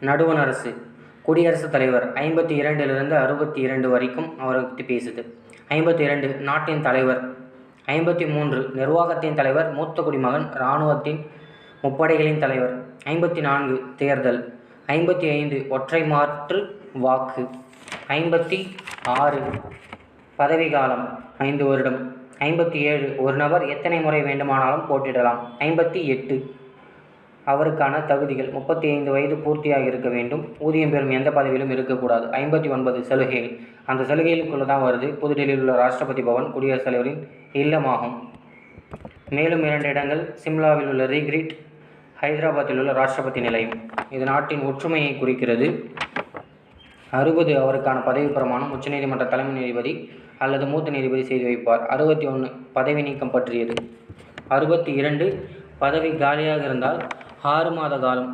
நடுவண் அரசு. குடியரசுத் தலைவர் 52லிருந்து 62 வரைக்கும் அவரை பற்றி பேசுது. 52 நாட்டின் தலைவர். 53 நிர்வாகத்தின் தலைவர், மூத்த குடிமகன், இராணுவத்தின் முப்படைகளின் தலைவர். 54 தேர்தல். 55 ஒற்றை மாற்று வாக்கு. 56 பதவிக்காலம் 5 வருடம். 57 ஒரு நபர் எத்தனை முறை வேண்டுமானாலும் போட்டியிடலாம். 58 அவருக்கான தகுதிகள்: 35 வயது பூர்த்தியாக இருக்க வேண்டும். ஊதியம் பெறும் எந்த பதவியிலும் இருக்கக்கூடாது. 59 சலுகைகள். அந்த சலுகைகளுக்குள்ள தான் வருது புதுடெல்லியில் உள்ள ராஷ்டிரபதி பவன், குடியரசுத் தலைவரின் இல்லமாகும். மேலும் 2 இடங்கள் சிம்லாவில் உள்ள ரீகிரிட், ஹைதராபாத்தில் உள்ள ராஷ்டிரபதி நிலையம். இது நாட்டின் ஒற்றுமையை குறிக்கிறது. 60 அவருக்கான பதவி பிரமாணம் உச்சநீதிமன்ற தலைமை நீதிபதி அல்லது மூத்த நீதிபதி செய்து வைப்பார். 61 பதவி நீக்கம் பற்றியது. 62 பதவி காலியாக இருந்தால் 6 மாத காலம்